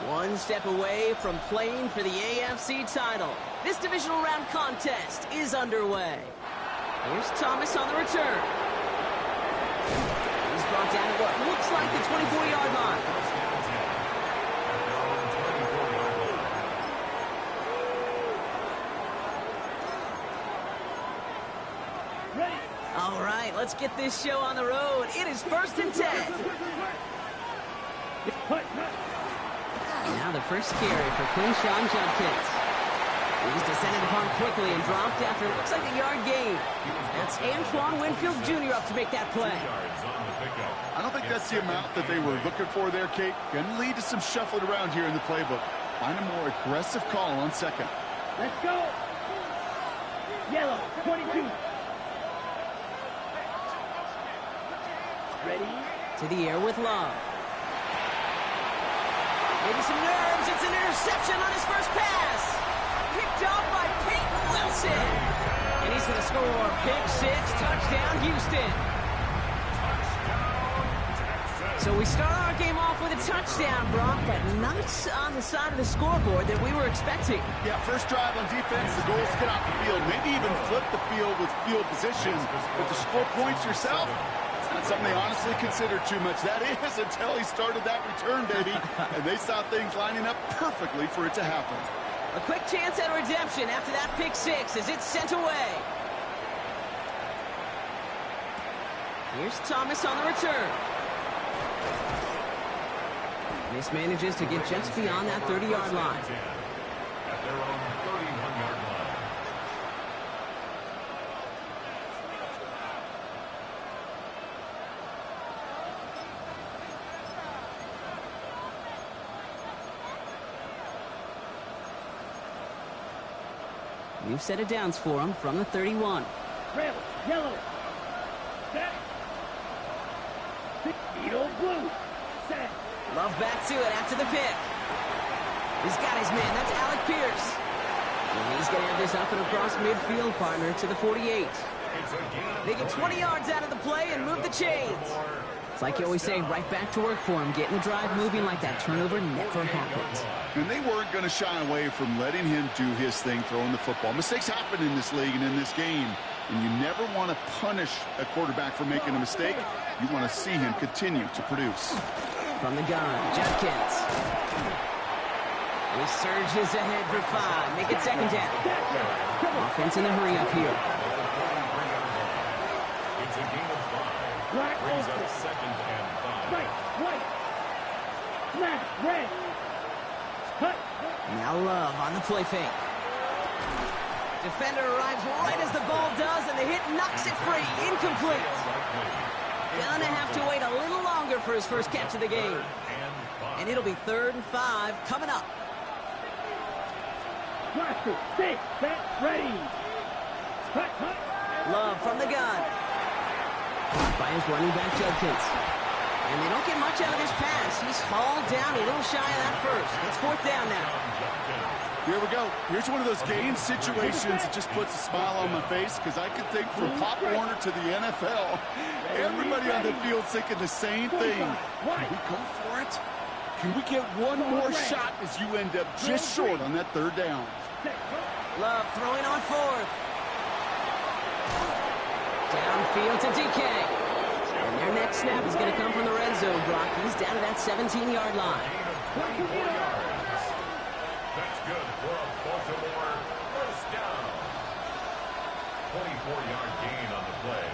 One step away from playing for the AFC title. This divisional round contest is underway. Here's Thomas on the return. He's brought down at what looks like the 24-yard line. All right, let's get this show on the road. It is 1st and 10. Now the first carry for Quinshon Judkins. He's descended upon quickly and dropped after it looks like a yard gain. That's Antoine Winfield Jr. up to make that play. I don't think that's the amount that they were looking for there, Kate. Going to lead to some shuffling around here in the playbook. Find a more aggressive call on second. Let's go. Yellow, 22. Ready? To the air with Love. Maybe some nerves. It's an interception on his first pass. Picked off by Peyton Wilson. And he's going to score. Pick six, touchdown, Houston. So we start our game off with a touchdown, Brock, but not on the side of the scoreboard that we were expecting. Yeah, first drive on defense, the goal is to get off the field, maybe even flip the field with field position. But to score points yourself, it's not something they honestly consider too much. That is until he started that return, baby. And they saw things lining up perfectly for it to happen. A quick chance at redemption after that pick six as it's sent away. Here's Thomas on the return. Mismanages to get just beyond that 30-yard line. At their own 31-yard line. New set of downs for him from the 31. Red, yellow. Set. Beetle blue. Set. Love back to it after the pick. He's got his man. That's Alec Pierce. And he's going to have this up and across midfield, partner, to the 48. They get 20 yards out of the play and move the chains. It's like you always say, right back to work for him. Getting the drive moving like that turnover never happened. And they weren't going to shy away from letting him do his thing, throwing the football. Mistakes happen in this league and in this game. And you never want to punish a quarterback for making a mistake. You want to see him continue to produce. From the gun, Judkins. He surges ahead for 5. Make it second down. Offense in a hurry up here. It's a gain of 5. Black Brings open. up 2nd and 5. Right, white. Black, red. Cut. Now Love on the play fake. Defender arrives right as the ball does, and the hit knocks it free. Incomplete. Gonna have to wait a little longer for his first catch of the game. And it'll be 3rd and 5 coming up. Blaster, 6, set, ready. Cut, cut. Love from the gun. By his running back, Judkins. And they don't get much out of this pass. He's hauled down a little shy of that first. It's 4th down now. Here we go. Here's one of those game situations that just puts a smile on my face because I could think from Pop Warner to the NFL, everybody on the field thinking the same thing. Can we go for it? Can we get one more shot as you end up just short on that 3rd down? Love throwing on 4th. Downfield to DK. And their next snap is going to come from the red zone, Brock. He's down to that 17-yard line. That's good for a Baltimore first down. 24-yard gain on the play.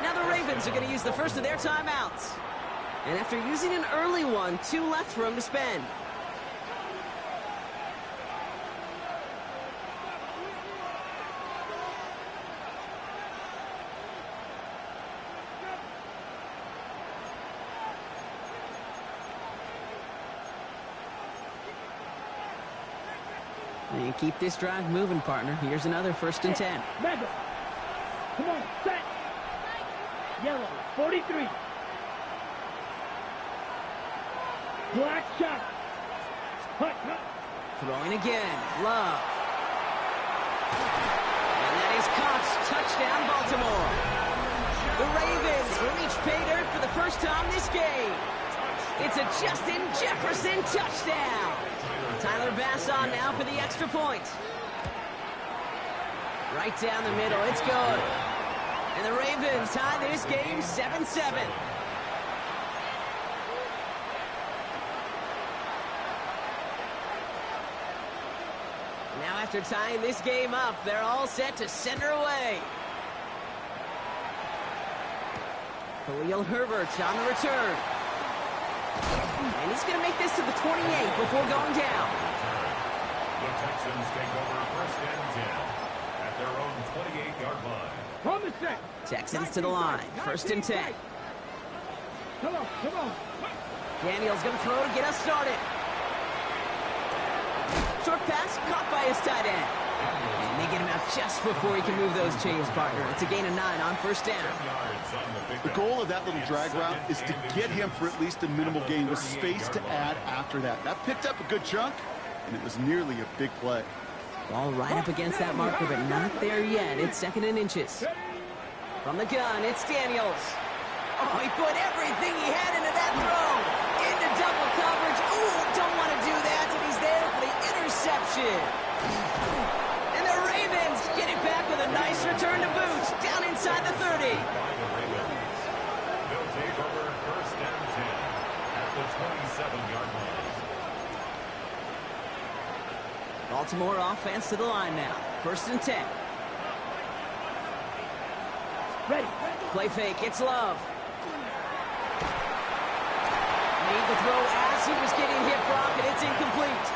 Now the Ravens are going to use the first of their timeouts. And after using an early one, 2 left for them to spend. And keep this drive moving, partner. Here's another 1st and 10. Rebel. Come on, set. Yellow, 43. Black shot. Cut, cut. Throwing again. Love. And that is caught. Touchdown, Baltimore. The Ravens reach pay dirt for the first time this game. It's a Justin Jefferson touchdown. Tyler Bass on now for the extra point. Right down the middle, it's good. And the Ravens tie this game 7-7. Now after tying this game up, they're all set to send her away. Khalil Herbert on the return. And he's going to make this to the 28 before going down. The Texans take over first and 10 at their own 28-yard line. From the set. Texans to the line. First and 10. Come on, come on. Daniels going to throw to get us started. Short pass caught by his tight end. And they get him out just before he can move those chains, partner. It's a gain of 9 on first down. The goal of that little drag route is to get him for at least a minimal gain with space to add after that. That picked up a good chunk, and it was nearly a big play. Ball right up against that marker, but not there yet. It's second and inches. From the gun, it's Daniels. Oh, he put everything he had into that throw. Into double coverage. Ooh, don't want to do that, and he's there for the interception. And the Ravens get it back with a nice return to boot. Down inside the 30. They'll take over first and 10 at the 27-yard line. Baltimore offense to the line now. First and 10. Ready. Play fake. It's Love. Made the throw as he was getting hit, Brock, and it's incomplete.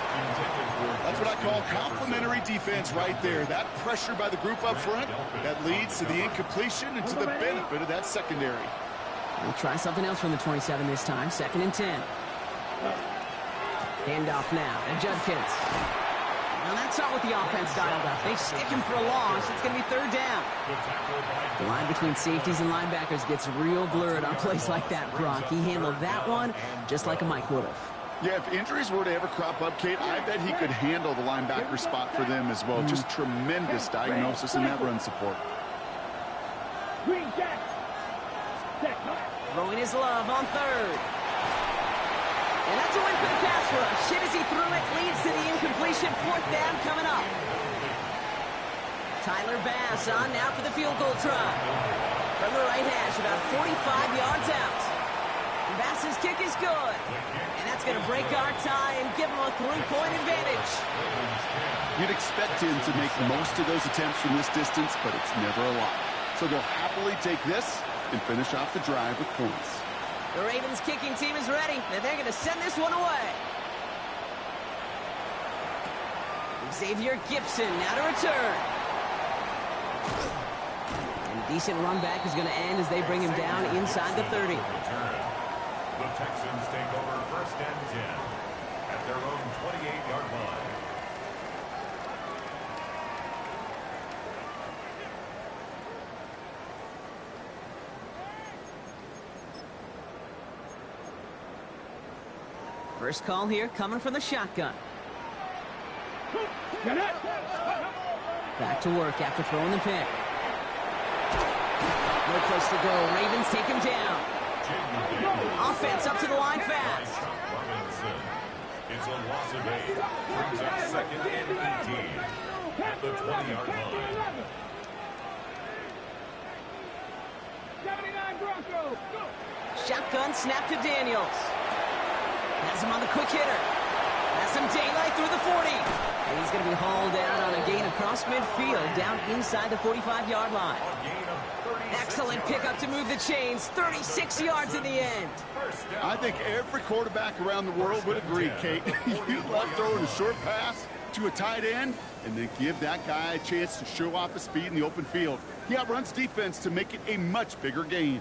That's what I call complimentary defense right there. That pressure by the group up front, that leads to the incompletion and to the benefit of that secondary. We'll try something else from the 27 this time. Second and 10. Handoff now to Judkins. Now that's not what the offense dialed up. They stick him for a loss. It's going to be third down. The line between safeties and linebackers gets real blurred on plays like that, Brock. He handled that one just like a Mike would have. Yeah, if injuries were to ever crop up, Kate, I bet he could handle the linebacker spot for them as well. Just tremendous diagnosis in that run support. Green jack. Throwing his Love on third. And that's a win for the pass rush. Hit as he threw it, leads to the incompletion. Fourth down coming up. Tyler Bass on now for the field goal try. From the right hash, about 45 yards out. And Bass's kick is good. And that's going to break our tie and give him a 3-point advantage. You'd expect him to make most of those attempts from this distance, but it's never a lot. So they'll happily take this and finish off the drive with points. The Ravens kicking team is ready, and they're going to send this one away. Xavier Gipson now to return. And a decent run back is going to end as they bring him down inside the 30. The Texans take over first and 10 at their own 28-yard line. First call here coming from the shotgun. Back to work after throwing the pick. No place to go. Ravens take him down. Offense up to the line fast. Robinson. It's a loss of 8. Brings up second and 18 at the 20-yard line. 79 Broncos. Go. Shotgun snap to Daniels. Has him on the quick hitter. Has some daylight through the 40. And he's going to be hauled down on a gain across midfield, down inside the 45-yard line. Excellent pickup to move the chains. 36 yards in the end. I think every quarterback around the world would agree, Kate. You love throwing a short pass to a tight end and then give that guy a chance to show off his speed in the open field. He outruns defense to make it a much bigger gain.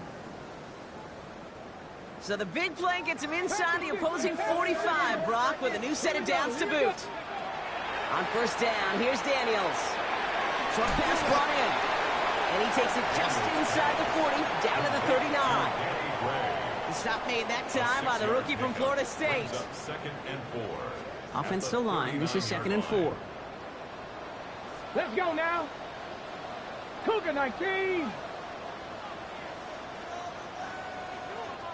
So the big play gets him inside the opposing 45, Brock, with a new set of downs to boot. On first down, here's Daniels. Short pass brought in. And he takes it just inside the 40, down to the 39. The stop made that time by the rookie from Florida State. Second and 4. Offense to line. This is second and 4. Let's go now. Cougar 19.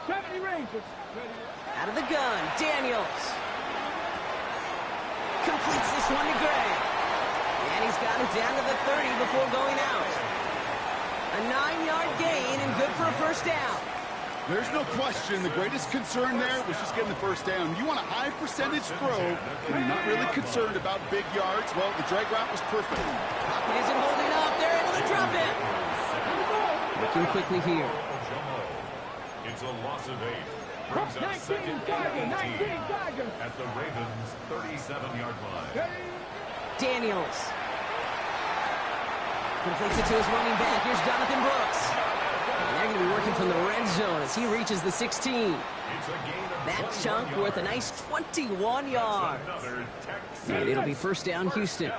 7 Ready, Rangers. Out of the gun, Daniels. Completes this one to Gray. And he's got it down to the 30 before going out. A 9-yard gain and good for a first down. There's no question. The greatest concern there was just getting the first down. You want a high percentage throw, and you're not really concerned about big yards. Well, the drag route was perfect. Pocket isn't holding up. They're able to drop it. Looking quickly here. It's a loss of 8. Brings up second and 18 at the Ravens' 37-yard line. Daniels. Completes it to his running back. Here's Jonathan Brooks. And they're going to be working from the red zone as he reaches the 16. That chunk worth a nice 21 yards. And it'll be first down, Houston.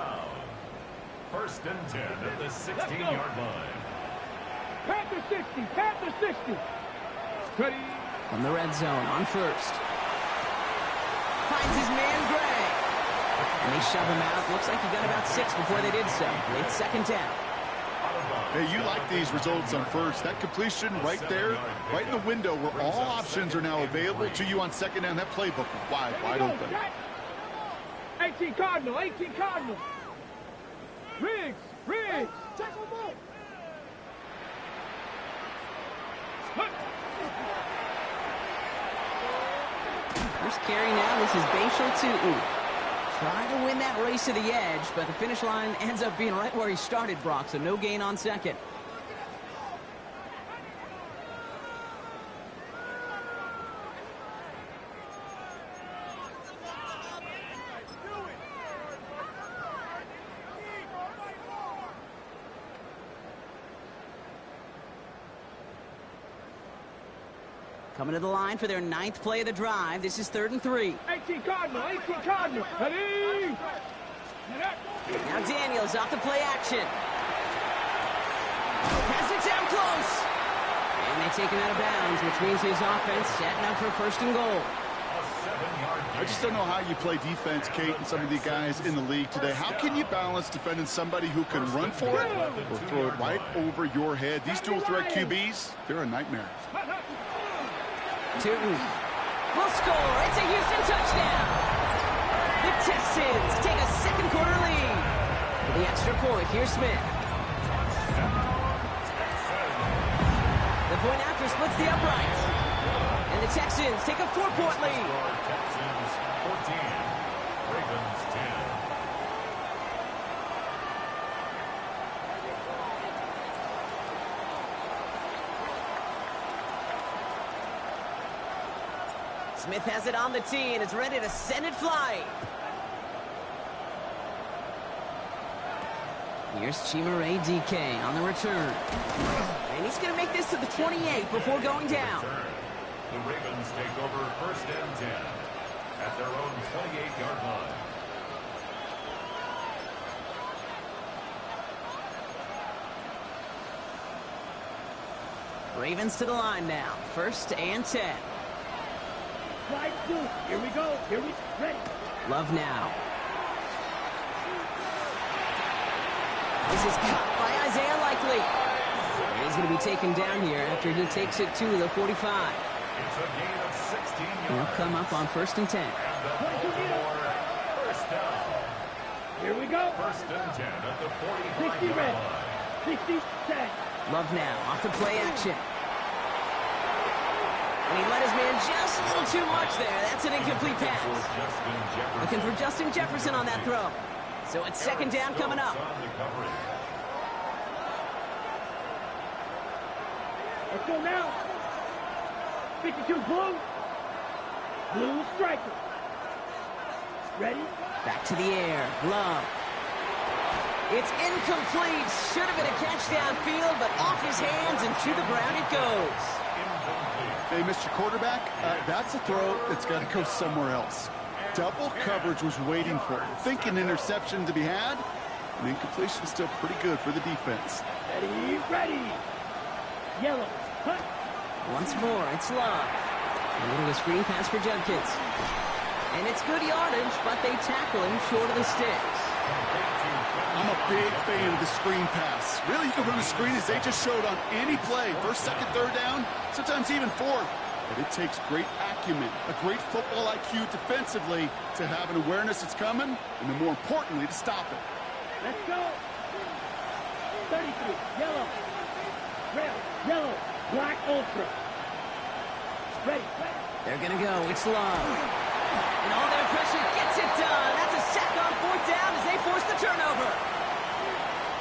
First and 10 at the 16-yard line. Panther 60, Panther 60. Ready. From the red zone on first. Finds his man, Gray. And they shove him out. Looks like he got about 6 before they did so. It's second down. Hey, you like these results on first. That completion right there, right in the window where all options are now available to you on second down. That playbook wide open. 18 Cardinal, 18 Cardinal. Riggs. Check him out. First carry now. This is Bashal Tutin. Trying to win that race to the edge, but the finish line ends up being right where he started, Brock, so no gain on second. Coming to the line for their 9th play of the drive. This is 3rd and 3. 18 Cardinal, 18 Cardinal. Ready. Now Daniels off the play action. Pass it down close. And they take him out of bounds, which means his offense setting up for first and goal. I just don't know how you play defense, Kate, and some of the guys in the league today. How can you balance defending somebody who can run for it or throw it right over your head? These dual threat QBs, they're a nightmare. Tutin will score. It's a Houston touchdown. The Texans take a second quarter lead. For the extra point, here's Smith. The point after splits the uprights. And the Texans take a 4-point lead. Texans 14, Ravens 10. Smith has it on the tee, and it's ready to send it flying. Here's Chimere DK on the return. And he's going to make this to the 28 before going down. The Ravens take over first and 10 at their own 28-yard line. Ravens to the line now. First and 10. Slide 2. Here we go. Ready. Love now. This is caught by Isaiah Likely. And he's going to be taken down here after he takes it to the 45. It's a gain of 16 yards. He'll come up on first and 10. And first down. Here we go. First and 10 at the 60 45-yard red. line. 60 set. Love now off the play action. And he let his man just a little too much there. That's an incomplete pass. Looking for Justin Jefferson on that throw. So it's second down coming up. Let's go now. 52 blue. Blue striker. Ready? Back to the air. Love. It's incomplete. Should have been a catch downfield, but off his hands and to the ground it goes. Hey, Mr. Quarterback, that's a throw that's got to go somewhere else. Double coverage was waiting for it. Thinking interception to be had, and incompletion still pretty good for the defense. Ready. Yellow. Hunt. Once more, it's Love. A little screen pass for Judkins. And it's good yardage, but they tackle him short of the sticks. I'm a big fan of the screen pass. Really, you can run a screen as they just showed on any play. First, second, third down, sometimes even fourth. but it takes great acumen, a great football IQ defensively to have an awareness it's coming, and then more importantly, to stop it. Let's go. 33, yellow. Red, yellow, black, ultra. Ready. They're going to go. It's Love. And all their pressure gets it done. That's a sack on 4th down as they force the turnover.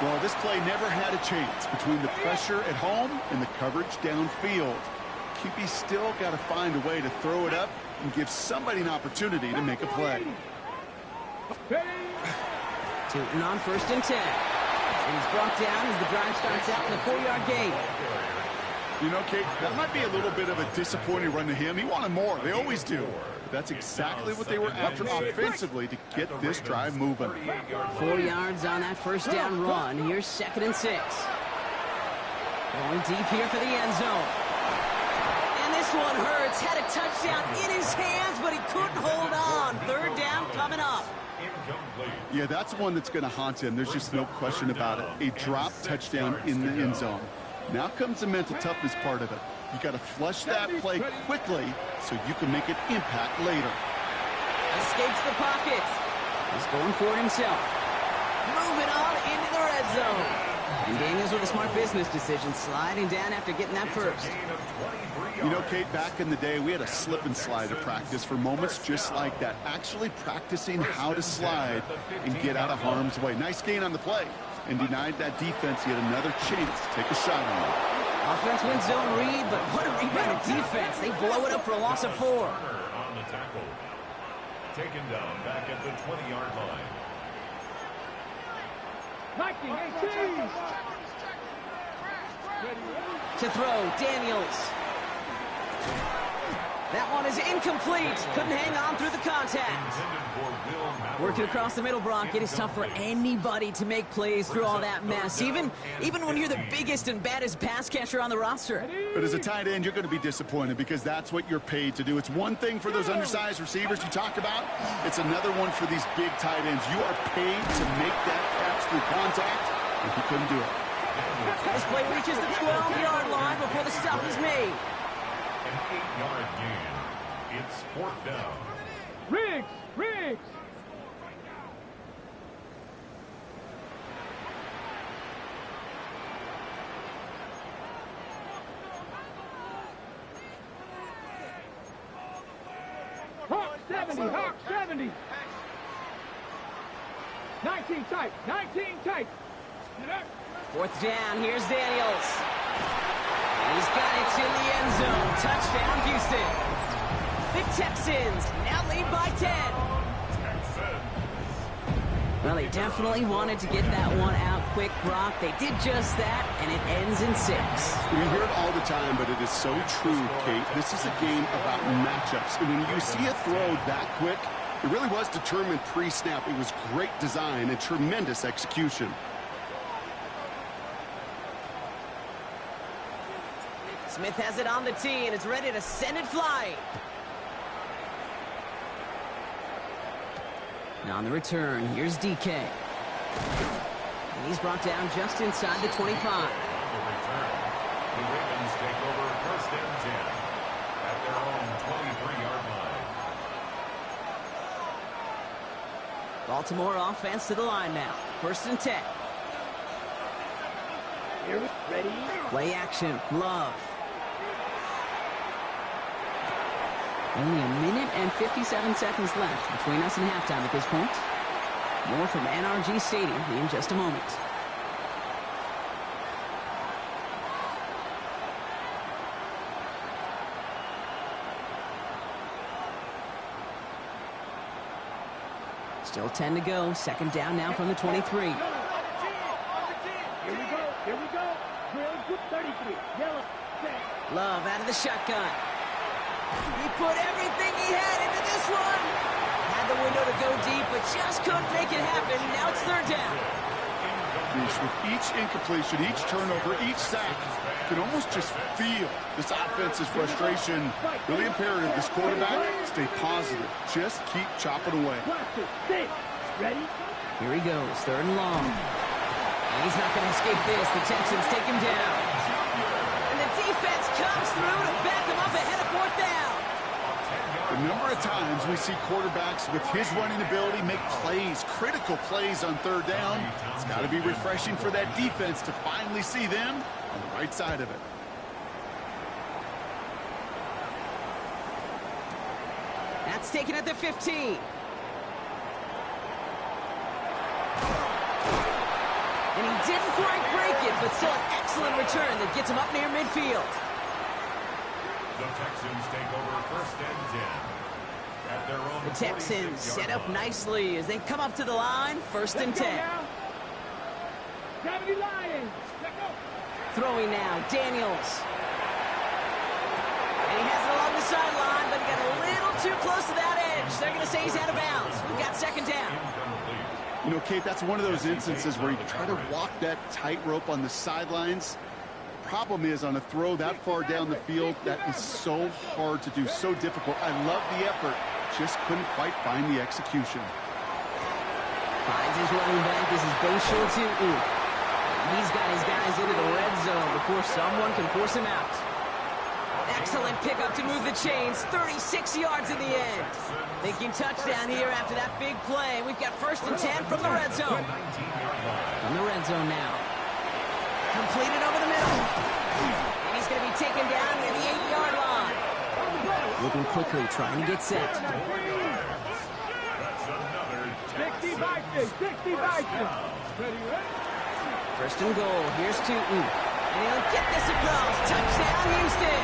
Well, this play never had a chance between the pressure at home and the coverage downfield. QB still got to find a way to throw it up and give somebody an opportunity to make a play. Tootin on 1st and 10. And he's brought down as the drive starts out in the 4-yard gain. You know, Kate, that might be a little bit of a disappointing run to him. He wanted more. They always do. But that's exactly what they were after offensively to get this drive moving. 4 yards on that 1st down run. Here's 2nd and 6. Going deep here for the end zone. And this one hurts. Had a touchdown in his hands, but he couldn't hold on. 3rd down coming up. Yeah, that's one that's going to haunt him. There's just no question about it. A drop touchdown in the end zone. Now comes the mental toughness part of it. You got to flush that play quickly so you can make an impact later. Escapes the pocket. He's going for it himself. Moving on into the red zone. And Daniels with a smart business decision, sliding down after getting that first. You know, Kate, back in the day, we had a slip and slide at practice for moments just like that. Actually practicing how to slide and get out of harm's way. Nice gain on the play. And denied that defense yet another chance to take a shot on it. Offense wins zone read, but what a rebounded defense. They blow it up for a loss of 4. On the tackle. Taken down back at the 20-yard line. 19, 18. To throw, Daniels. That one is incomplete. Couldn't hang on through the contact. Working across the middle, Brock, it is tough for anybody to make plays through all that mess, even when you're the biggest and baddest pass catcher on the roster. But as a tight end, you're going to be disappointed because that's what you're paid to do. It's one thing for those undersized receivers you talk about. It's another one for these big tight ends. You are paid to make that catch through contact, and he couldn't do it. This play reaches the 12-yard line before the stop is made. An 8-yard gain. It's 4th down. Riggs. Hawk 70. 19 tight. 4th down, here's Daniels. He's got it to the end zone. Touchdown, Houston. The Texans now lead by 10. Well, they definitely wanted to get that one out quick, Brock. They did just that, and it ends in 6. We hear it all the time, but it is so true, Kate. This is a game about matchups. And when you see a throw that quick, it really was determined pre-snap. It was great design and tremendous execution. Smith has it on the tee and is ready to send it flying. Now on the return, here's DK. And he's brought down just inside the 25. On the return, the Ravens take over 1st and 10 at their own 23-yard line. Baltimore offense to the line now. 1st and 10. Here we ready. Play action. Love. Only a minute and 57 seconds left between us and halftime at this point. More from NRG Stadium in just a moment. Still 10 to go. 2nd down now from the 23. Here we go. Drill 33. Yellow. Set. Love out of the shotgun. He put everything he had into this one. Had the window to go deep, but just couldn't make it happen. Now it's 3rd down. With each incompletion, each turnover, each sack, you can almost just feel this offense's frustration. Really imperative, this quarterback, stay positive. Just keep chopping away. 1, 2, 6. Ready? Here he goes, 3rd and long. And he's not going to escape this. The Texans take him down. And the defense comes through to back him up ahead of 4th down. of times we see quarterbacks with his running ability make plays, critical plays on third down. It's got to be refreshing for that defense to finally see them on the right side of it. That's taken at the 15. And he didn't quite break it, but still an excellent return that gets him up near midfield. The Texans take over 1st and 10. At their own The Texans set up nicely as they come up to the line, 1st and 10. Throwing now, Daniels. And he has it along the sideline, but he got a little too close to that edge. They're going to say he's out of bounds. We've got 2nd down. You know, Kate, that's one of those instances where you try to walk that tightrope on the sidelines. Problem is, on a throw that far down the field, that is so hard to do, so difficult. I love the effort, just couldn't quite find the execution. Finds his running back. This is Bayshore Tootin. He's got his guys into the red zone before someone can force him out. Excellent pickup to move the chains. 36 yards in the end. Thinking touchdown here after that big play. We've got 1st and 10 from the red zone. From the red zone now. Completed over the middle. And he's going to be taken down near the 8-yard line. Looking quickly, trying to get set. 60 Vikings. 1st and goal. Here's Tootin. And he'll get this across. Touchdown, Houston.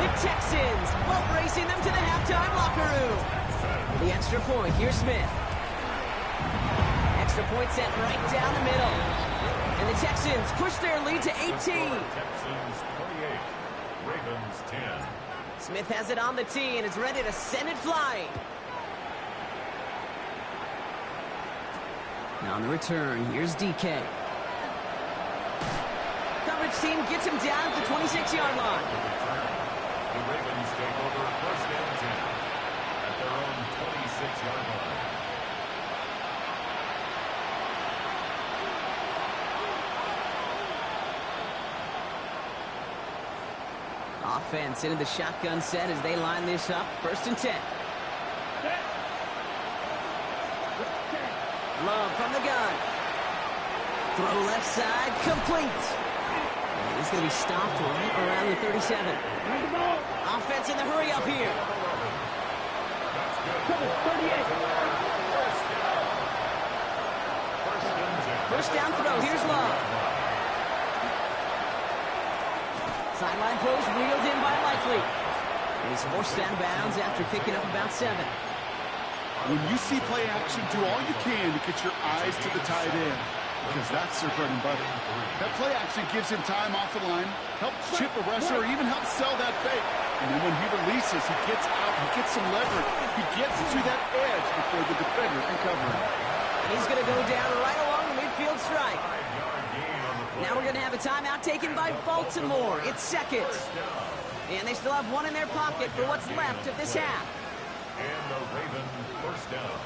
The Texans boat racing them to the halftime locker room. The extra point. Here's Smith. Extra point sent right down the middle. And the Texans push their lead to 18. Texans 28, Ravens 10. Smith has it on the tee and is ready to send it flying. Now on the return, here's DK. Coverage team gets him down at the 26-yard line. The Ravens take over 1st and 10 at their own 26-yard line. Offense into the shotgun set as they line this up. 1st and 10. Love from the gun. Throw left side, complete. And he's going to be stopped right around the 37. Offense in the hurry up here. First down throw, here's Love. Sideline throws wheeled in by Likely. And he's forced out of bounds after picking up about 7. When you see play action, do all you can to get your eyes to the tight end, because that's their bread and butter. That play action gives him time off the line, helps chip a rusher, or even helps sell that fake. And then when he releases, he gets out, he gets some leverage. He gets to that edge before the defender can cover him. And he's going to go down right along the midfield stripe. Now we're going to have a timeout taken by Baltimore. It's 2nd. And they still have one in their pocket for what's left of this half. And the Ravens 1st down.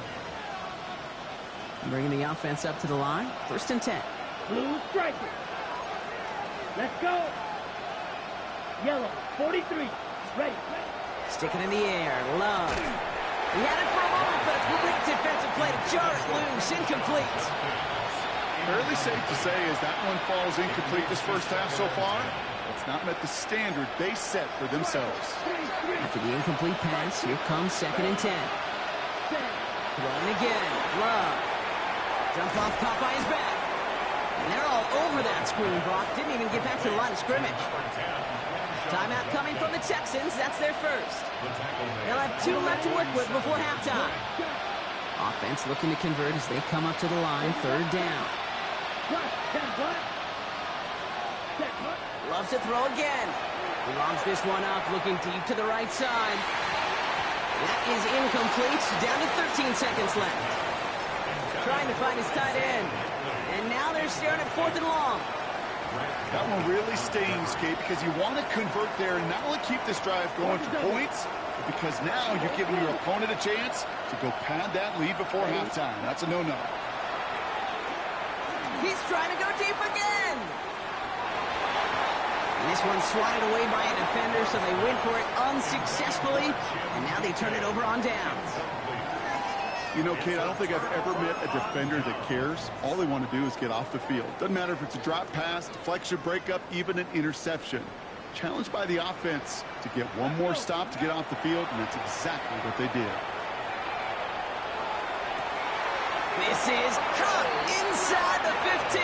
Bringing the offense up to the line. 1st and 10. Blue striker. Let's go. Yellow, 43. Ready. Sticking in the air. Love. He had it for a moment, but a great defensive play to jar it loose. Incomplete. Fairly safe to say as that one falls incomplete this first half so far. It's not met the standard they set for themselves. After the incomplete pass, here comes 2nd and 10. Throwing again. Love. Jump off caught by his back. And they're all over that screen, Brock. Didn't even get back to the line of scrimmage. Timeout coming from the Texans. That's their first. They'll have 2 left to work with before halftime. Offense looking to convert as they come up to the line. 3rd down. Loves to throw again. He longs this one up, looking deep to the right side. That is incomplete. Down to 13 seconds left. Trying to find his tight end. And now they're staring at 4th and long. That one really stings, Kate, because you want to convert there and not only keep this drive going for points, but because now you're giving your opponent a chance to go pad that lead before halftime. That's a no-no. He's trying to go deep again. And this one swatted away by a defender, so they went for it unsuccessfully, and now they turn it over on downs. You know, Kate, I don't think I've ever met a defender that cares. All they want to do is get off the field. Doesn't matter if it's a drop pass, deflection, breakup, even an interception. Challenged by the offense to get one more stop to get off the field, and that's exactly what they did. This is caught inside the 15.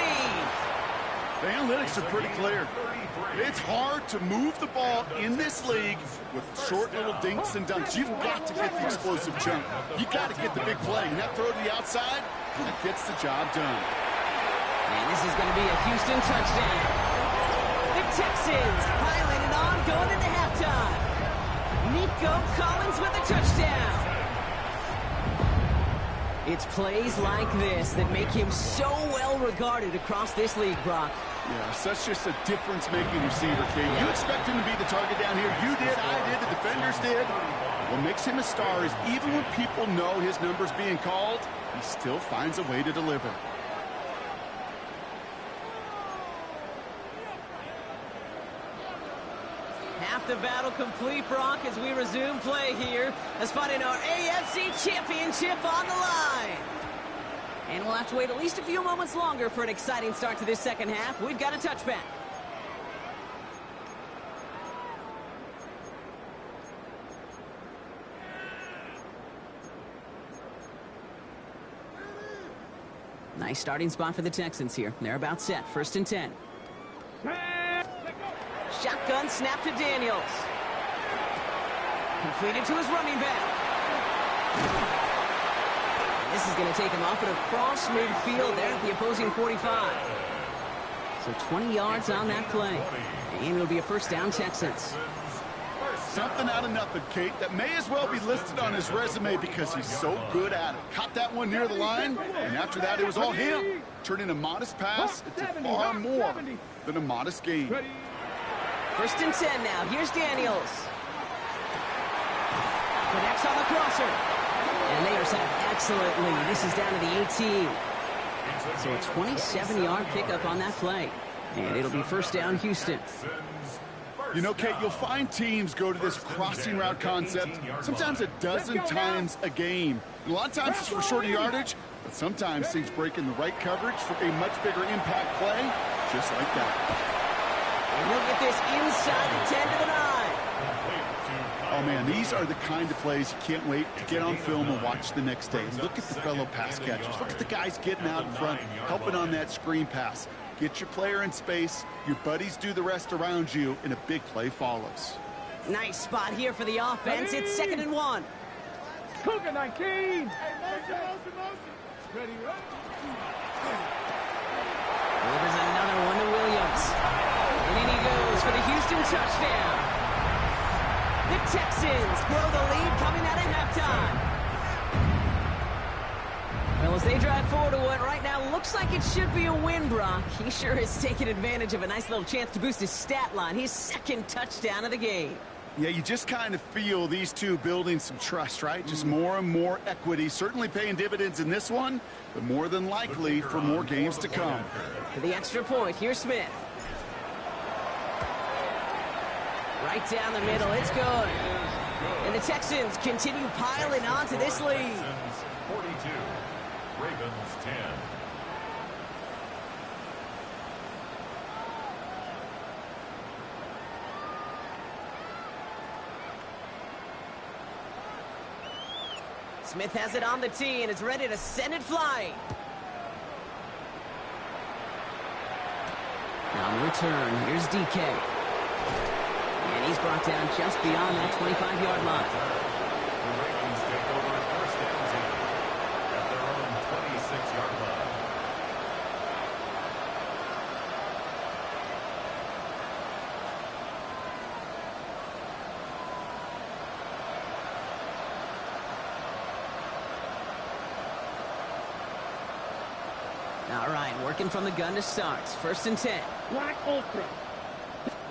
The analytics are pretty clear. It's hard to move the ball in this league with short little dinks and dunks. You've got to get the explosive jump. You've got to get the big play. And that throw to the outside, that gets the job done. And this is going to be a Houston touchdown. The Texans piling it on going into halftime. Nico Collins with a touchdown. It's plays like this that make him so well regarded across this league, Brock. Yeah, such just a difference-making receiver, Kate. You expect him to be the target down here. You did, I did, the defenders did. What makes him a star is even when people know his number's being called, he still finds a way to deliver. Half the battle complete, Brock, as we resume play here. A spot in our AFC Championship on the line. And we'll have to wait at least a few moments longer for an exciting start to this second half. We've got a touchback. Nice starting spot for the Texans here. They're about set. 1st and 10. Shotgun snap to Daniels. Completed to his running back. And this is going to take him off and across midfield there at the opposing 45. So 20 yards on that play. And it'll be a 1st down Texans. Something out of nothing, Kate, that may as well be listed on his resume because he's so good at it. Caught that one near the line, and after that it was all him. Turning a modest pass into far more than a modest gain. 1st and 10 now. Here's Daniels. Connects on the crosser. And they are set excellently. This is down to the 18. So a 27-yard pickup on that play. And it'll be 1st down Houston. You know, Kate, you'll find teams go to this crossing route concept sometimes a dozen times a game. And a lot of times it's for shorter yardage, but sometimes things break in the right coverage for a much bigger impact play, just like that. And he'll get this inside the 10 to the 9. Oh, man, these are the kind of plays you can't wait to get on film and watch the next day. Look at the fellow pass catchers. Look at the guys getting out in front, helping on that screen pass. Get your player in space, your buddies do the rest around you, and a big play follows. Nice spot here for the offense. It's 2nd and 1. Cougar 19. Ready. Delivers another one to Williams. And in he goes for the Houston touchdown. The Texans grow the lead coming out of halftime. Well, as they drive forward to what right now looks like it should be a win, Brock, he sure has taken advantage of a nice little chance to boost his stat line. His 2nd touchdown of the game. Yeah, you just kind of feel these two building some trust, right? Just more and more equity. Certainly paying dividends in this one, but more than likely for more games to come. For the extra point, here's Smith. Right down the middle, it's good. And the Texans continue piling on to this lead. 42, Ravens 10. Smith has it on the tee and is ready to send it flying. On the return, here's DK. And he's brought down just beyond that 25-yard line. The Ravens take over 1st down team at their own 26-yard line. All right, working from the gun to start. 1st and 10. Black Ultra.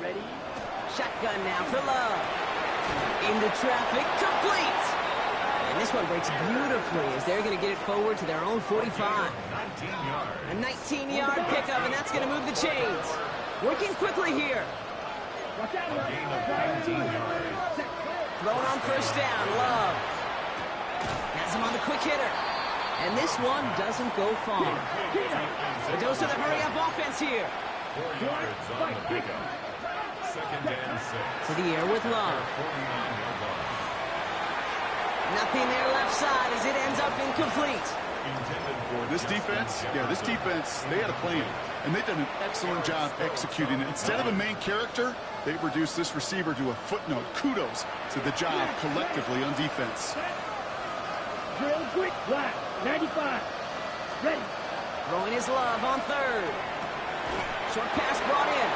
Ready. Shotgun now for Love. Into traffic, complete. And this one breaks beautifully as they're going to get it forward to their own 45. 19 yards. A 19-yard pickup, and that's going to move the chains. Working quickly here. A gain of 19 yards. Throwing on first down, Love. Has him on the quick hitter. And this one doesn't go far. It goes to the hurry-up offense here. 4 yards on the pickup. Second and 6. To the air with Love. 49-yard line. Nothing there left side as it ends up incomplete. Intended for This defense, they had a plan, and they've done an excellent job executing it. Instead of a main character, they've reduced this receiver to a footnote. Kudos to the job collectively on defense. Drill quick, flat, 95. Ready. Throwing his Love on third. Short pass brought in.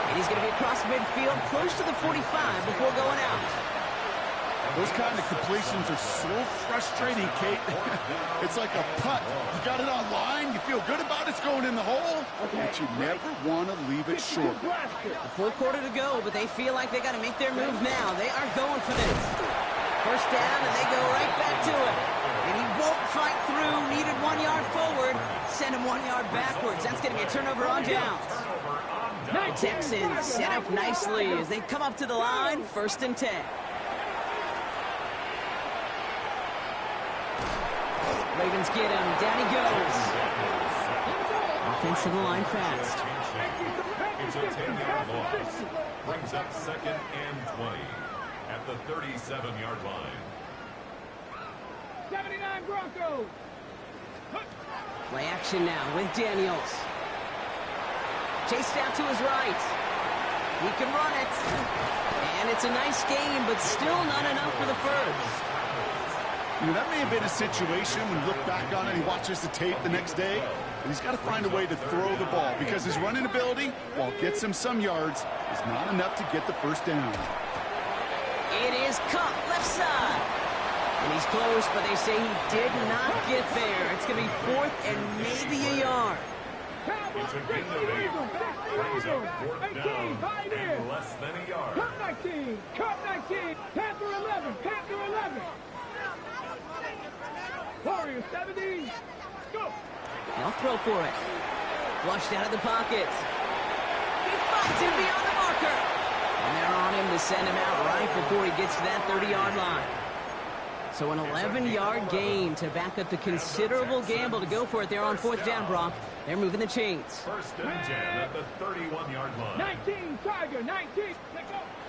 And he's going to be across midfield, close to the 45 before going out. Those kind of completions are so frustrating, Kate. It's like a putt. You got it on line, you feel good about it's going in the hole, but you never want to leave it short. A full quarter to go, but they feel like they got to make their move now. They are going for this. First down, and they go right back to it. And he won't fight through. Needed 1 yard forward. Send him 1 yard backwards. That's going to be a turnover on downs. The Texans set up nicely as they come up to the line. First and 10. Ravens get him. Down he goes. Offense to the line fast. It's a 10-yard loss. Brings up second and 20 at the 37-yard line. 79 Broncos. Play action now with Daniels. Chased out to his right. He can run it. And it's a nice game, but still not enough for the first. You know, that may have been a situation when you look back on it, he watches the tape the next day, and he's got to find a way to throw the ball because his running ability, while it gets him some yards, is not enough to get the first down. It is Cup, left side. And he's close, but they say he did not get there. It's going to be fourth and maybe a yard. It's a gain of 8. Brings up fourth down and less than a yard. Cup 19. Cup 19. Panther 11. Panther 11. Warrior 70. Go. They'll throw for it. Flushed out of the pocket. He finds him beyond the marker. And they're on him to send him out right before he gets to that 30-yard line. So an 11-yard gain to back up the considerable gamble to go for it there on fourth down, Brock. They're moving the chains. First and 10 at the 31-yard line. 19, Tiger, 19.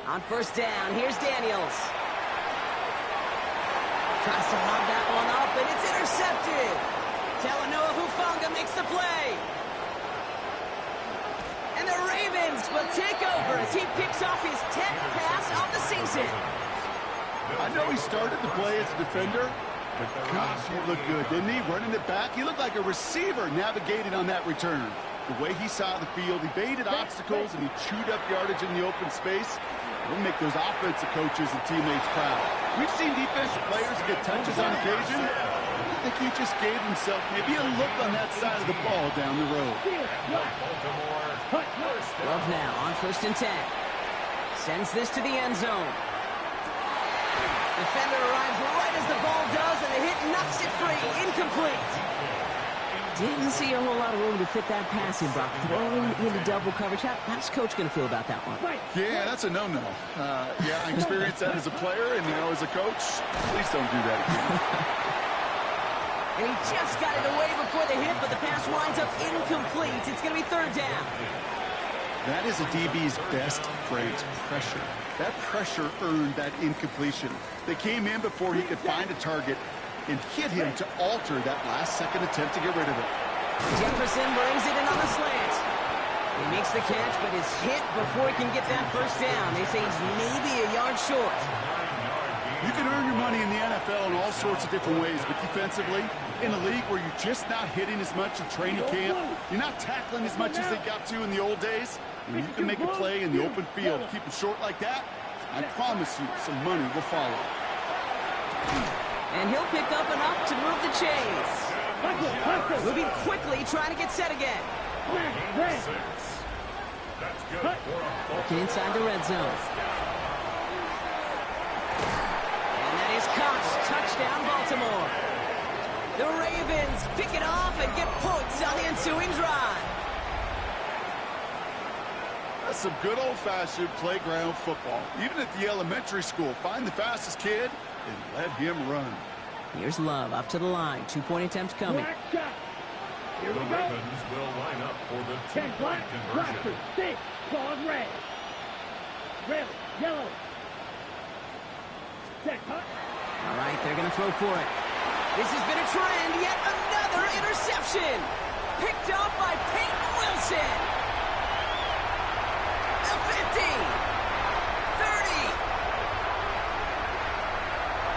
On first down, here's Daniels. Tries to lob that one up, and it's intercepted. Talanoa Hufanga makes the play. And the Ravens will take over as he picks off his 10th pass of the season. I know he started to play as a defender, but gosh, he looked good, didn't he? Running it back, he looked like a receiver navigating on that return. The way he saw the field, he baited obstacles, and he chewed up yardage in the open space. It'll make those offensive coaches and teammates proud. We've seen defensive players get touches on occasion. I think he just gave himself maybe a look on that side of the ball down the road. Love now on first and 10. Sends this to the end zone. Defender arrives right as the ball does, and the hit knocks it free. Incomplete. Didn't see a whole lot of room to fit that pass in, Brock. Throwing into double coverage. How's Coach going to feel about that one? Yeah, that's a no-no. Yeah, I experienced that as a player, and now as a coach, please don't do that again. And he just got it away before the hit, but the pass winds up incomplete. It's going to be third down. That is a DB's best phrase, pressure. That pressure earned that incompletion. They came in before he could find a target and hit him to alter that last-second attempt to get rid of it. Jefferson brings it in on the slant. He makes the catch, but is hit before he can get that first down. They say he's maybe a yard short. You can earn your money in the NFL in all sorts of different ways, but defensively, in a league where you're just not hitting as much in training camp, you're not tackling as much as they got to in the old days, when you can make a play in the open field, keep it short like that, I promise you some money will follow. And he'll pick up enough to move the chains. Moving quickly, trying to get set again. That's good. Working inside the red zone. And that is Cox. Touchdown, Baltimore. The Ravens pick it off and get points on the ensuing drive. Some good old-fashioned playground football. Even at the elementary school, find the fastest kid and let him run. Here's Love up to the line. 2-point attempt coming. Black shot. Here The we go. Ravens will line up for the 10 two-point black, conversion. Rockford, 6, claws red. Red, yellow. Set, cut. All right, they're going to throw for it. This has been a trend. Yet another interception. Picked up by Peyton Wilson. The 50. 30.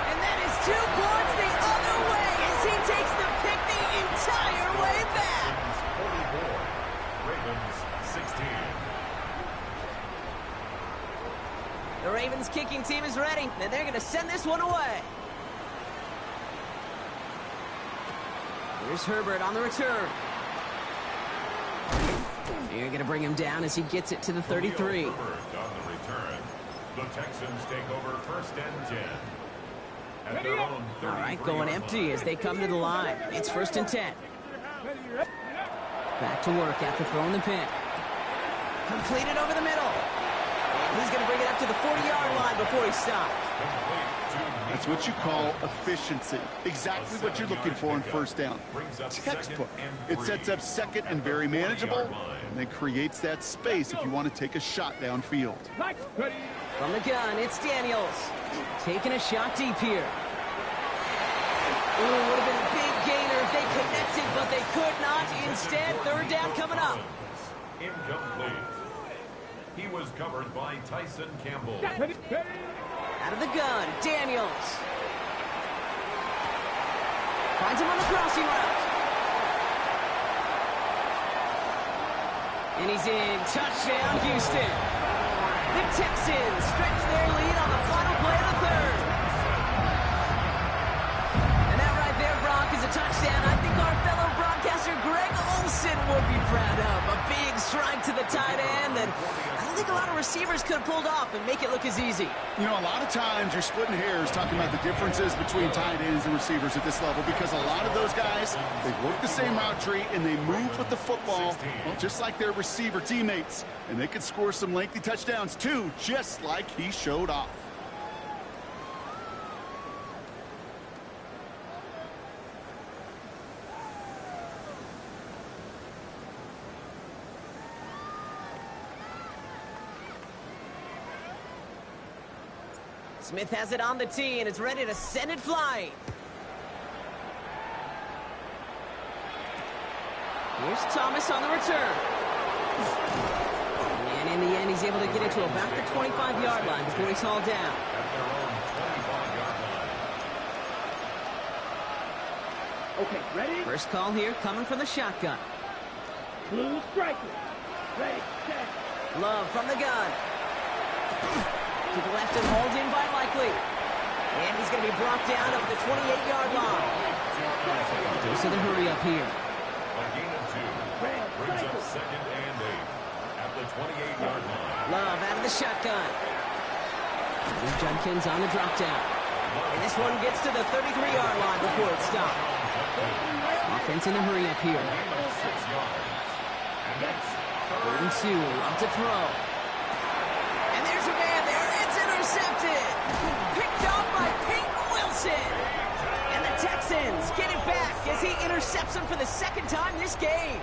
And that is 2 points the other way as he takes the pick the entire way back. 44. Ravens 16. The Ravens kicking team is ready, and they're going to send this one away. Here's Herbert on the return. You're going to bring him down as he gets it to the 33. Herbert on the return. The Texans take over 1st and 10. At their own All right, going empty as they come to the line. It's 1st and 10. Back to work after throwing the pick. Completed over the middle. And he's going to bring it up to the 40-yard line before he stops. That's what you call efficiency. Exactly what you're looking for in 1st down. Textbook. It sets up 2nd and very manageable, and then creates that space if you want to take a shot downfield. From the gun, it's Daniels. Taking a shot deep here. Ooh, would have been a big gainer if they connected, but they could not. Instead, 3rd down coming up. Incomplete. He was covered by Tyson Campbell. Out of the gun, Daniels. Finds him on the crossing route. And he's in. Touchdown, Houston. The Texans stretch their lead on the final play of the 3rd. And that right there, Brock, is a touchdown I think our fellow broadcaster Greg Olsen would be proud of. A big strike to the tight end that I don't think a lot of receivers could have pulled off and make it look as easy. You know, a lot of times you're splitting hairs talking about the differences between tight ends and receivers at this level because a lot of those guys, they work the same route tree and they move with the football, well, just like their receiver teammates. And they can score some lengthy touchdowns too, just like he showed off. Smith has it on the tee and is ready to send it flying. Here's Thomas on the return. And in the end, he's able to get it to about the 25-yard line before he's hauled down. At their own 25-yard line. Okay, ready? First call here coming from the shotgun. Blue striker. Ready, set. Love from the gun. To the left and hauled in by Likely. And he's going to be brought down up at the 28-yard line. Dose of the hurry up here. A gain of 2. Brings up 2nd and 8. At the 28-yard line. Love out of the shotgun. Here's Judkins on the drop down. And this one gets to the 33-yard line before it stops. Offense in a hurry up here. Gain of 6 yards. And that's 3rd and 2. Love to throw. And there's a man there. It's intercepted. Picked up by Peyton Wilson. And the Texans get it back as he intercepts him for the 2nd time this game.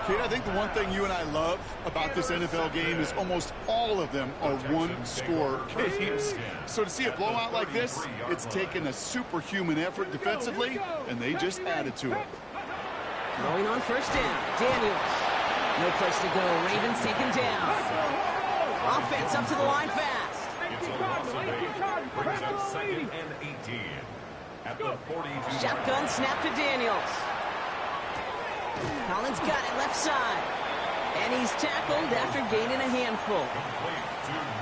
Kid, I think the one thing you and I love about this NFL game is almost all of them are one-score games. So to see a blowout like this, it's taken a superhuman effort defensively, and they just added to it. Going on 1st down. Daniels. No place to go. Ravens take him down. Offense up to the line fast. It's a loss of 8. Brings up 2nd and 18. At the 42. Shotgun snap to Daniels. Collins got it left side. And he's tackled after gaining a handful.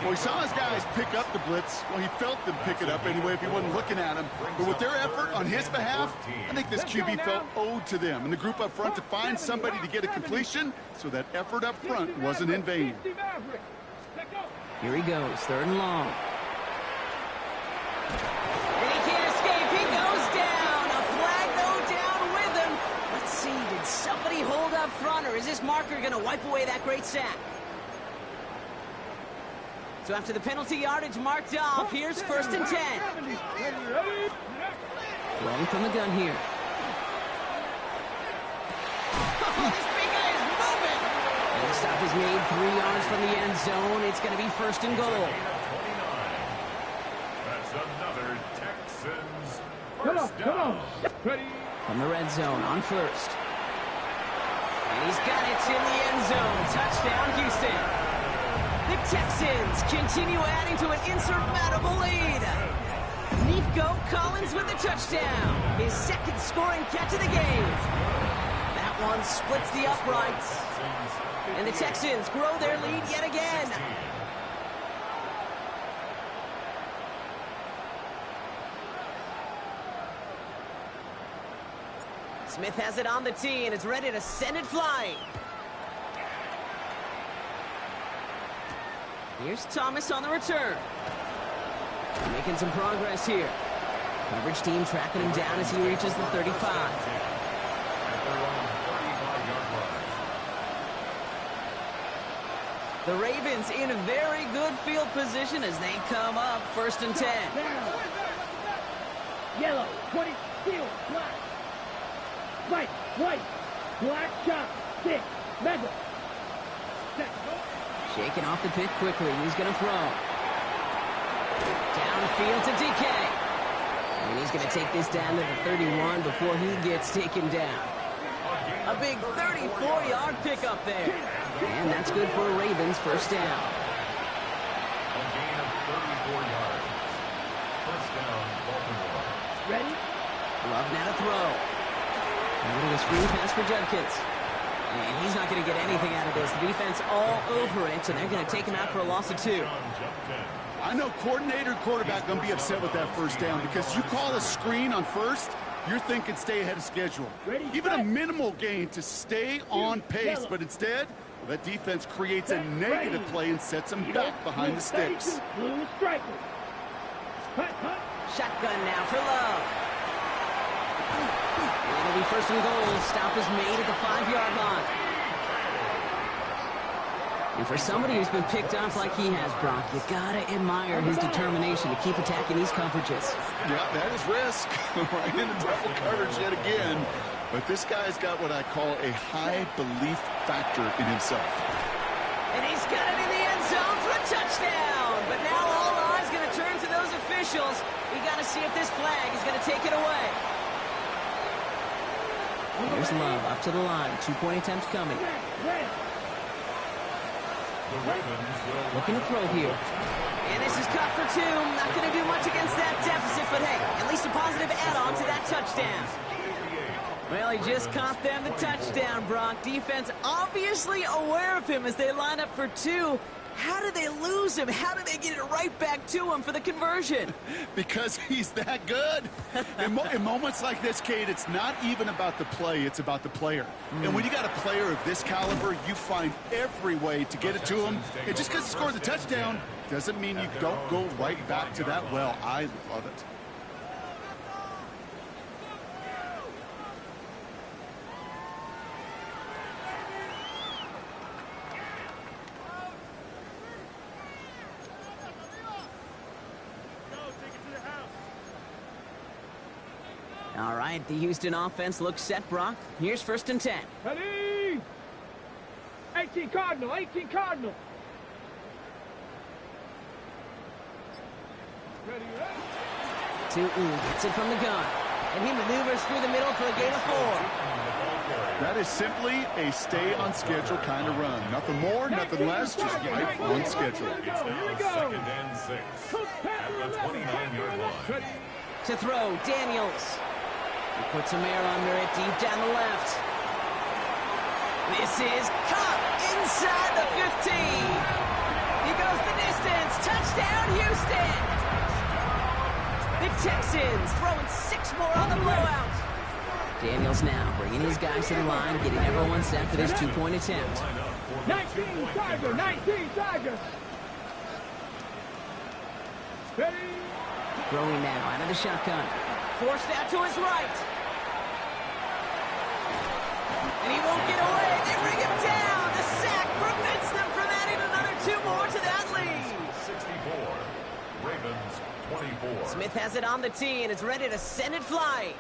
Well, he saw his guys pick up the blitz. Well, he felt them pick it up anyway if he wasn't looking at him. But with their effort on his behalf, I think this QB felt owed to them and the group up front to find somebody to get a completion so that effort up front wasn't in vain. Here he goes, 3rd and long. And he can't escape. He goes down. A flag, though, down with him. Let's see, did somebody hold up front, or is this marker going to wipe away that great sack? So after the penalty yardage marked off, here's 1st and 10. Throwing from the gun here. Oh, this big guy is moving! And the stop is made 3 yards from the end zone. It's going to be 1st and goal. That's another Texans Come on, first come on. down. Ready. From the red zone on 1st. And he's got it in the end zone. Touchdown, Houston. The Texans continue adding to an insurmountable lead. Nico Collins with the touchdown. His 2nd scoring catch of the game. That one splits the uprights. And the Texans grow their lead yet again. Smith has it on the tee and is ready to send it flying. Here's Thomas on the return. Making some progress here. Coverage team tracking him down as he reaches the 35. The Ravens in a very good field position as they come up 1st and 10. Down. Yellow, 20, steel, black. White, black, chop, 6, metal. Shaking off the pit quickly. He's going to throw. Downfield to DK. And he's going to take this down to the 31 before he gets taken down. A big 34-yard pickup there. And that's good for a Ravens 1st down. A gain of 34 yards. 1st down, Baltimore. Ready? Love now to throw. A little screen pass for Judkins. And he's not going to get anything out of this. The defense all over it, and they're going to take him out for a loss of 2. I know coordinator and quarterback going to be upset with that 1st down because you call a screen on 1st, you're thinking stay ahead of schedule. Ready, Even a set. minimal gain to stay on pace, Yellow. but instead, that defense creates a negative Ready. play and sets them back behind the sticks. Blue striker. Hut. Shotgun now for Love. And it'll be 1st and goal. Stop is made at the 5-yard line. And for somebody who's been picked off like he has, Brock, you gotta admire his determination to keep attacking these coverages. Yeah, that is risk. Right into double coverage yet again. But this guy's got what I call a high belief factor in himself. And he's got it in the end zone for a touchdown. But now all eyes going to turn to those officials. We got to see if this flag is going to take it away. Here's Love up to the line. 2-point attempts coming. Looking to throw here. And this is cut for 2. Not going to do much against that deficit, but hey, at least a positive add-on to that touchdown. Well, he just caught them the touchdown, Brock. Defense obviously aware of him as they line up for 2. How did they lose him? How did they get it right back to him for the conversion? Because he's that good. In moments like this, Kate, it's not even about the play, it's about the player. And when you got a player of this caliber, you find every way to get it to him. And just because he scored the touchdown doesn't mean you don't go right back to that well. I love it. All right, the Houston offense looks set, Brock. Here's 1st and 10. Ready? 18 Cardinal. Ready. Tootin gets it from the gun. And he maneuvers through the middle for a gain of 4. That is simply a stay on schedule kind of run. Nothing more, nothing less, just right on schedule. It's now 2nd and 6 at the 29-yard line. To throw, Daniels. He puts a mare under it deep down the left. This is caught inside the 15. He goes the distance. Touchdown, Houston. The Texans throwing 6 more on the blowout. Daniels now bringing his guys to the line, getting everyone set for this 2-point attempt. 19 Tiger. Ready? Throwing now out of the shotgun. Forced out to his right. And he won't get away. They bring him down. The sack prevents them from adding another 2 more to that lead. Smith has it on the tee, and it's ready to send it flying.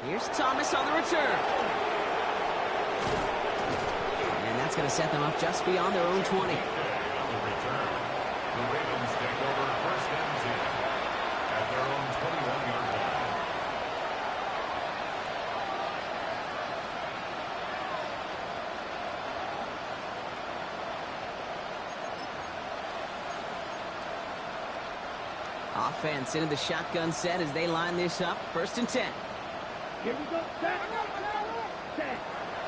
Here's Thomas on the return. And that's going to set them up just beyond their own 20. On the return, the Ravens take over first and 10 at their own 21-yard line. Offense into the shotgun set as they line this up. First and 10. Here we go. Set. Set.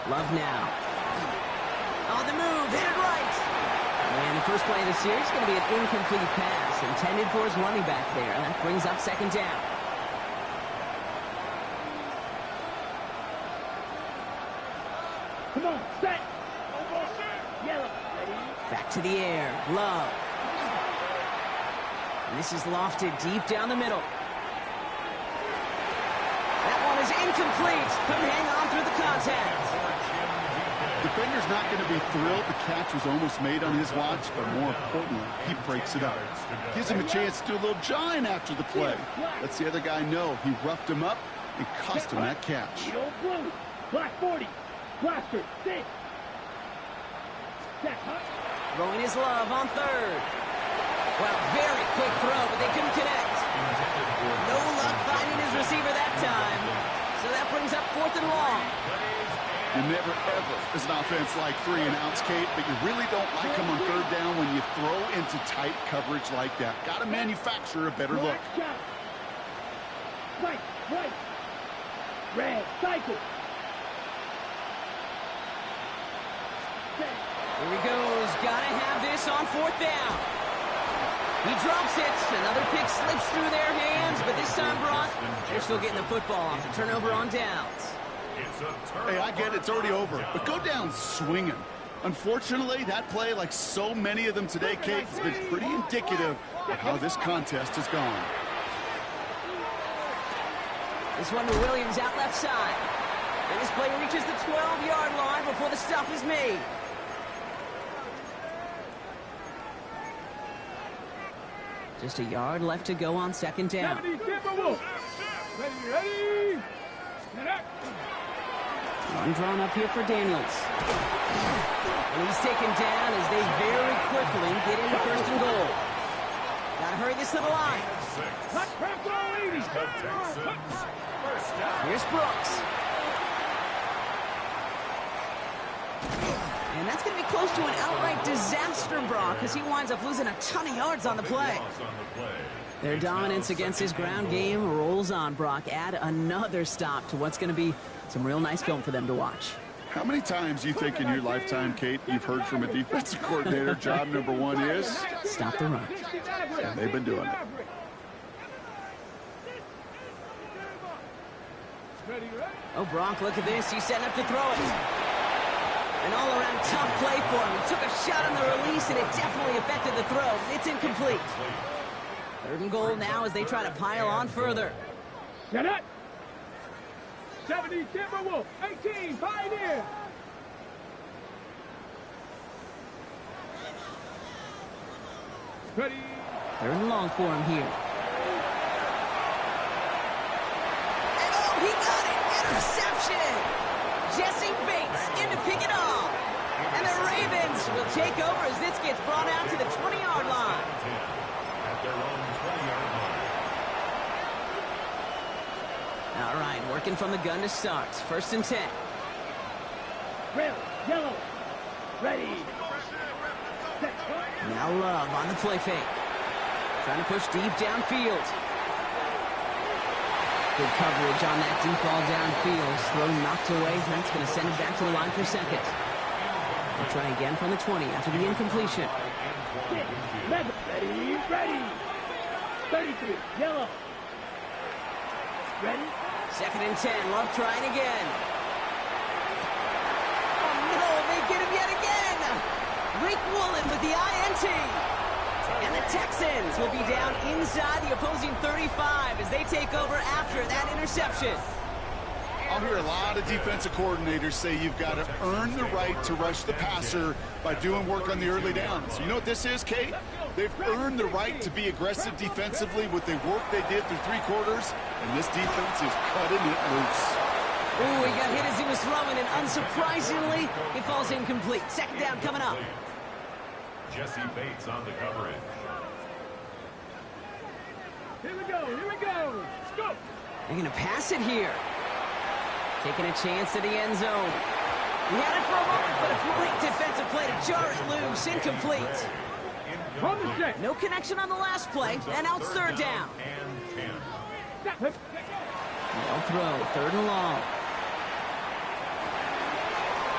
Love now. On the move, hit it right. And the first play of the series is going to be an incomplete pass intended for his running back there. That brings up second down. Come on. Set. Yellow. Ready. Back to the air. Love. And this is lofted deep down the middle. That one is incomplete. Couldn't hang on through the contact. Defender's not going to be thrilled the catch was almost made on his watch, but more importantly, he breaks it up. Gives him a chance to do a little jawing after the play. Lets the other guy know he roughed him up and cost him that catch. Yellow blue. Black 40. Blaster. 6. Set. Throwing his Love on third. Well, very quick throw, but they couldn't connect. No luck finding his receiver that time. So that brings up fourth and long. You never, ever, as an offense, like 3 and outs, Kate, but you really don't like them on third down when you throw into tight coverage like that. Got to manufacture a better look. Right, right. Red, cycle. Here he goes. Got to have this on fourth down. He drops it. Another pick slips through their hands, but this time, Brock, they're still getting the football off the turnover on downs. Hey, I get it. It's already over, but go down swinging. Unfortunately, that play, like so many of them today, Kate, has been pretty indicative of how this contest has gone. This one to Williams out left side. And this play reaches the 12-yard line before the stop is made. Just a yard left to go on second down. Ready. One drawn up here for Daniels. And he's taken down as they very quickly get into first and goal. Gotta hurry this to the line. Here's Brooks. And that's going to be close to an outright disaster, Brock, because he winds up losing a ton of yards on the play. Their dominance against his ground game rolls on, Brock. Add another stop to what's going to be some real nice film for them to watch. How many times do you think in your lifetime, Kate, you've heard from a defensive coordinator, job number 1 is? Stop the run. And they've been doing it. Oh, Brock, look at this. He's setting up to throw it. An all-around tough play for him. He took a shot on the release, and it definitely affected the throw. It's incomplete. Third and goal now as they try to pile on further. Set up. 70 Timberwolf, 18 Pioneer. Ready. Third and long for him here. And oh, he got it! Interception! Jesse Bates in to pick it off. And the Ravens will take over as this gets brought out to the 20-yard line. At their own 20-yard line. All right, working from the gun to start. First and 10. Red, yellow, ready. Set. Now Love on the play fake. Trying to push deep downfield. Good coverage on that deep ball downfield. Throw knocked away. That's going to send it back to the line for second. They'll try again from the 20 after the incompletion. 6, 11, ready. 33, yellow. Ready. Second and 10. Love trying again. Oh, no. They get him yet again. Rick Woolen with the INT. And the Texans will be down inside the opposing 35 as they take over after that interception. I'll hear a lot of defensive coordinators say you've got to earn the right to rush the passer by doing work on the early downs. You know what this is, Kate? They've earned the right to be aggressive defensively with the work they did through 3 quarters, and this defense is cutting it loose. Ooh, he got hit as he was throwing, and unsurprisingly, he falls incomplete. Second down coming up. Jesse Bates on the coverage. Here we go. Let's go. They're going to pass it here. Taking a chance to the end zone. He had it for a moment, but a great defensive play to jar it loose. Incomplete. From the set. No connection on the last play, and out third down. No throw, third and long.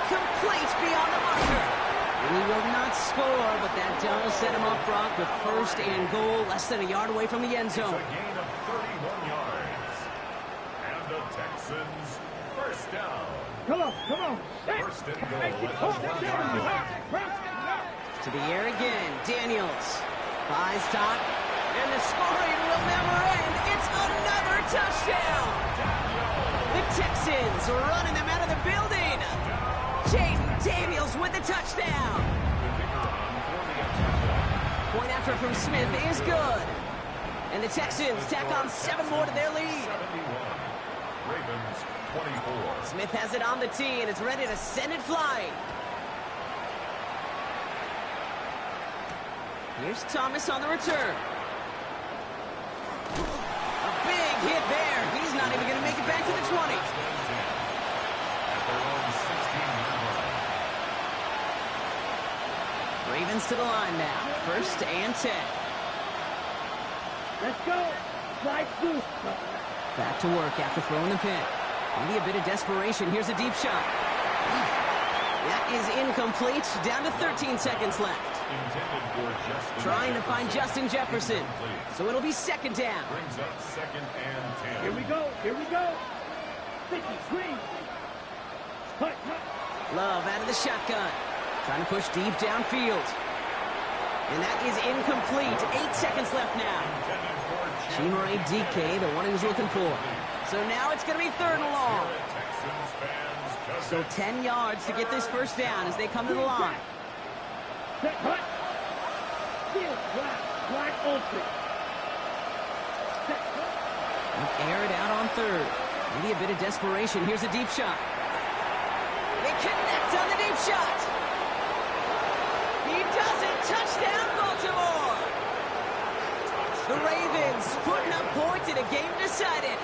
Complete beyond the marker. And he will not score, but that does set him up, Brock, with first and goal, less than a yard away from the end zone. It's a gain of 31 yards. And the Texans first down. Come on. First and goal at the 1-yard line. To the air again, Daniels. Buys top, and the scoring will never end. It's another touchdown. The Texans running them out of the building. Jaden Daniels with the touchdown. Point after from Smith is good. And the Texans tack on 7 more to their lead. 71. Ravens 24. Smith has it on the tee, and it's ready to send it flying. Here's Thomas on the return. A big hit there. He's not even going to make it back to the 20. At their own 16-yard line. Ravens to the line now. First and 10. Let's go. Slide through. Back to work after throwing the pick. Maybe a bit of desperation. Here's a deep shot. That is incomplete. Down to 13 seconds left. Intended for Justin Trying to find Justin Jefferson. So it'll be second down. Brings up second and 10. Here we go. 50, green. Cut. Love out of the shotgun. Trying to push deep downfield. And that is incomplete. 8 seconds left now. Chimere DK, the one he was looking for. So now it's going to be third and long. So 10 yards to get this first down as they come to the line. Set, cut. Field, black open. Set, cut. Air it out on third. Maybe a bit of desperation. Here's a deep shot. They connect on the deep shot. He does it. Touchdown, Baltimore. The Ravens putting up points in a game decided.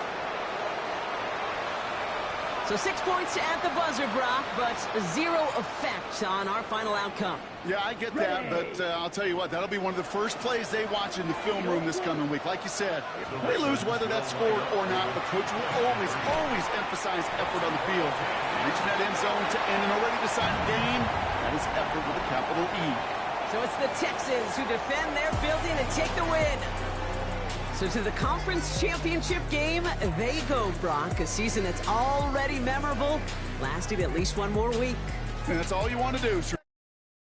So 6 points at the buzzer, Brock, but 0 effect on our final outcome. Yeah, I get that, but I'll tell you what, that'll be one of the first plays they watch in the film room this coming week. Like you said, they lose whether that's scored or not, but Coach will always emphasize effort on the field. Reaching that end zone to end an already decided game, that is effort with a capital E. So it's the Texans who defend their building and take the win. So to the conference championship game, they go, Brock. A season that's already memorable, lasting at least 1 more week. And that's all you want to do, sir.